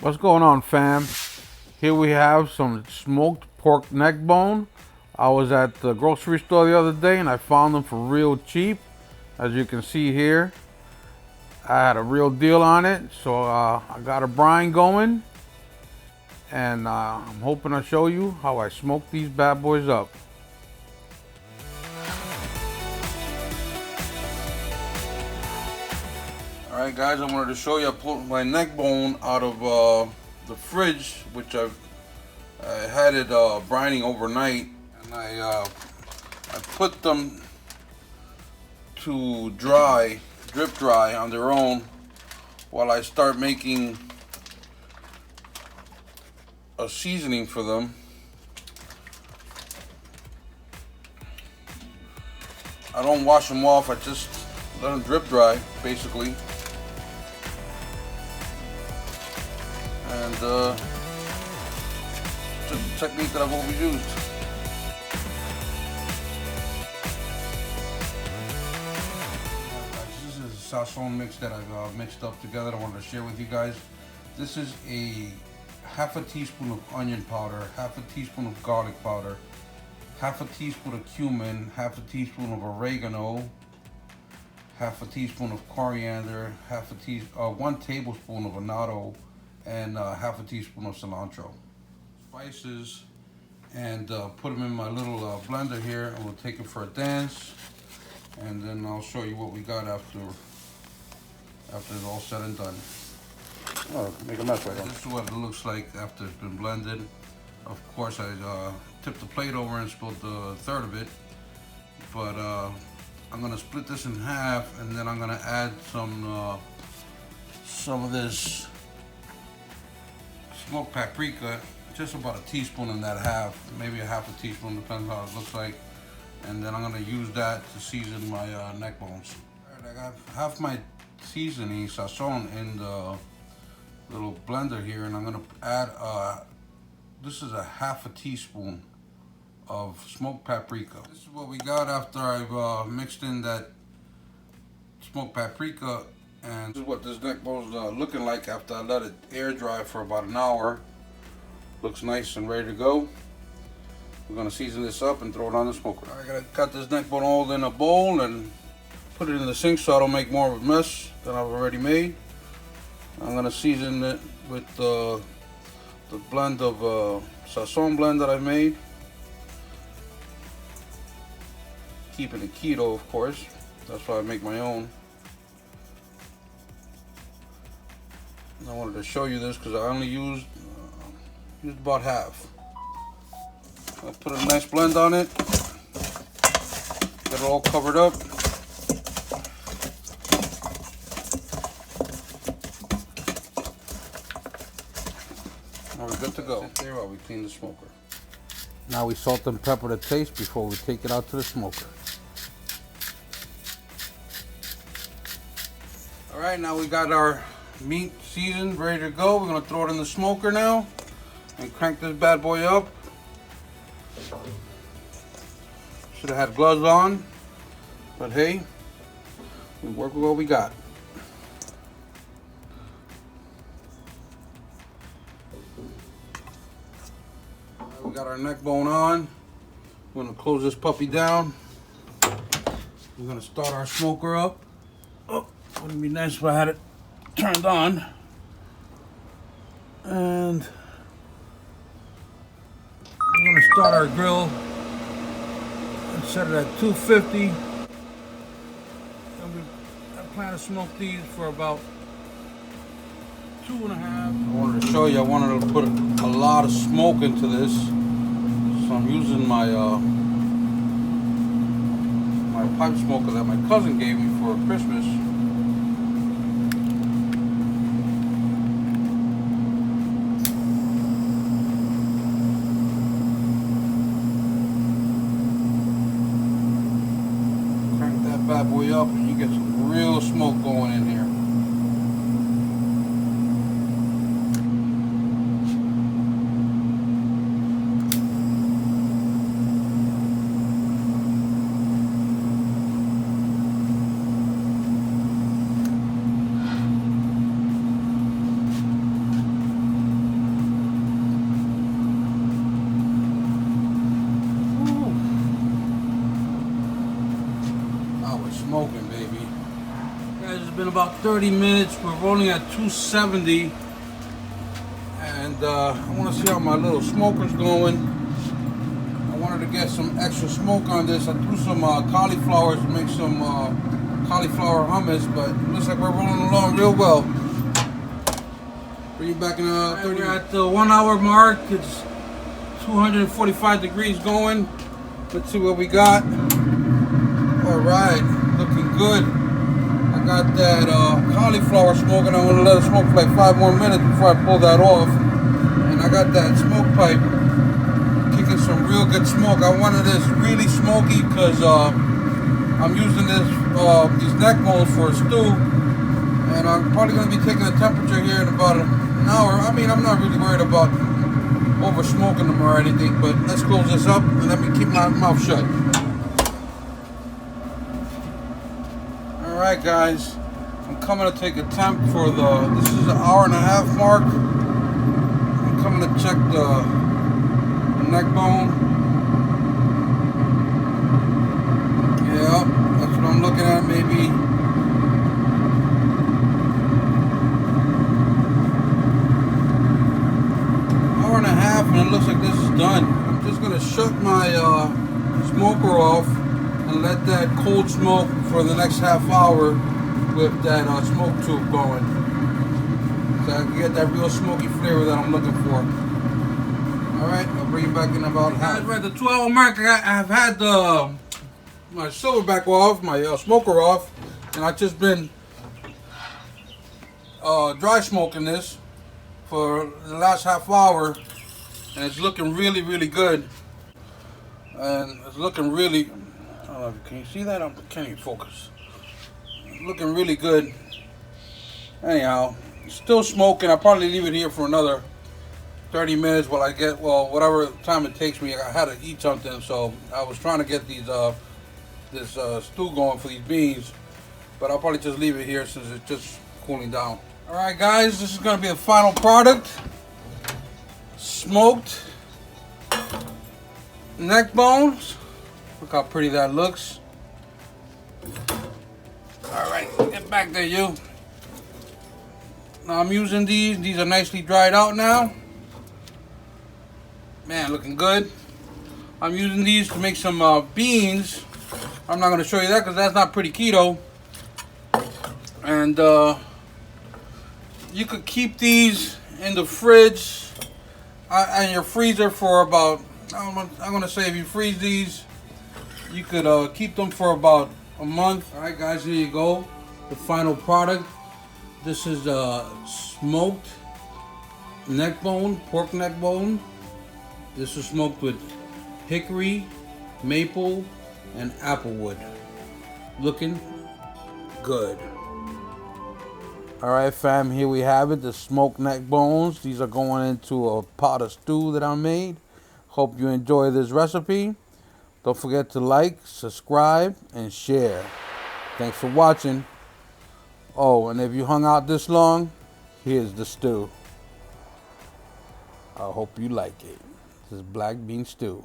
What's going on, fam? Here we have some smoked pork neck bone. I was at the grocery store the other day and I found them for real cheap. As you can see here, I had a real deal on it, so I got a brine going, and I'm hoping to show you how I smoke these bad boys up. Alright guys, I wanted to show you I pulled my neck bone out of the fridge, which I had it brining overnight, and I put them to dry, drip dry on their own while I start making a seasoning for them. I don't wash them off, I just let them drip dry basically. And just a technique that I've always used. This is a sazon mix that I've mixed up together. I wanted to share with you guys. This is a half a teaspoon of onion powder, half a teaspoon of garlic powder, half a teaspoon of cumin, half a teaspoon of oregano, half a teaspoon of coriander, 1 tablespoon of annatto, and half a teaspoon of cilantro. Spices, and put them in my little blender here, and we'll take it for a dance, and then I'll show you what we got after it's all said and done. Oh, make a mess right now. This is what it looks like after it's been blended. Of course, I tipped the plate over and spilled the third of it, but I'm gonna split this in half, and then I'm gonna add some of this smoked paprika, just about a teaspoon in that half, maybe a half a teaspoon, depends how it looks like. And then I'm gonna use that to season my neck bones. All right, I got half my seasoning, sazon, in the little blender here, and I'm gonna add, this is a half a teaspoon of smoked paprika. This is what we got after I've mixed in that smoked paprika. And this is what this neck bone is looking like after I let it air dry for about an hour. Looks nice and ready to go. We're gonna season this up and throw it on the smoker. I gotta cut this neck bone all in a bowl and put it in the sink so I don't make more of a mess than I've already made. I'm gonna season it with the blend of sazon blend that I made. Keeping it keto, of course. That's why I make my own. I wanted to show you this because I only used about half. I put a nice blend on it, get it all covered up. Now we're good to go. Sit there while we clean the smoker. Now we salt and pepper the taste before we take it out to the smoker. All right, now we got our meat seasoned, ready to go. We're gonna throw it in the smoker now and crank this bad boy up. Should have had gloves on, but hey, we work with what we got. We got our neck bone on. We're gonna close this puppy down. We're gonna start our smoker up. Oh, wouldn't be nice if I had it turned on. And we're gonna start our grill and set it at 250. And I plan to smoke these for about 2.5. I wanted to show you, I wanted to put a lot of smoke into this. So I'm using my my pipe smoker that my cousin gave me for Christmas. Crank that bad boy up and you get some real smoke going in here. about 30 minutes. We're rolling at 270. And I want to see how my little smoker's going. I wanted to get some extra smoke on this. I threw some cauliflowers to make some cauliflower hummus, but it looks like we're rolling along real well. Bring you back in 30 minutes. We're at the 1 hour mark. It's 245 degrees going. Let's see what we got. Alright, looking good. I got that cauliflower smoking. I'm gonna let it smoke for like 5 more minutes before I pull that off. And I got that smoke pipe kicking some real good smoke. I wanted this really smoky because I'm using these neck bones for a stew. And I'm probably gonna be taking the temperature here in about an hour. I mean, I'm not really worried about over smoking them or anything, but let's close this up and let me keep my mouth shut. Alright guys, I'm coming to take a temp for this is an hour and a half mark. I'm coming to check the neck bone. Yeah, that's what I'm looking at, maybe. Hour and a half, and it looks like this is done. I'm just gonna shut my smoker off and let that cold smoke for the next half hour with that smoke tube going, so I can get that real smoky flavor that I'm looking for. Alright, I'll bring you back in about half. We're at the 2 hour mark. I've had my silverback off, my smoker off, and I've just been dry smoking this for the last half hour, and it's looking really, really good. And it's looking really, I don't know, can you see that? I can't even focus. It's looking really good. Anyhow, still smoking. I'll probably leave it here for another 30 minutes while I get, well, whatever time it takes me. I had to eat something, so I was trying to get these this stew going for these beans, but I'll probably just leave it here since it's just cooling down. Alright guys, this is going to be the final product. Smoked neck bones. Look how pretty that looks. Alright, get back there, you. Now I'm using these. These are nicely dried out now. Man, looking good. I'm using these to make some beans. I'm not going to show you that because that's not pretty keto. And you could keep these in the fridge and your freezer for about, I'm going to say if you freeze these, you could keep them for about a month. Alright guys, here you go. The final product. This is smoked neck bone, pork neck bone. This is smoked with hickory, maple, and applewood. Looking good. Alright fam, here we have it, the smoked neck bones. These are going into a pot of stew that I made. Hope you enjoy this recipe. Don't forget to like, subscribe, and share. Thanks for watching. Oh, and if you hung out this long, here's the stew. I hope you like it. This is black bean stew.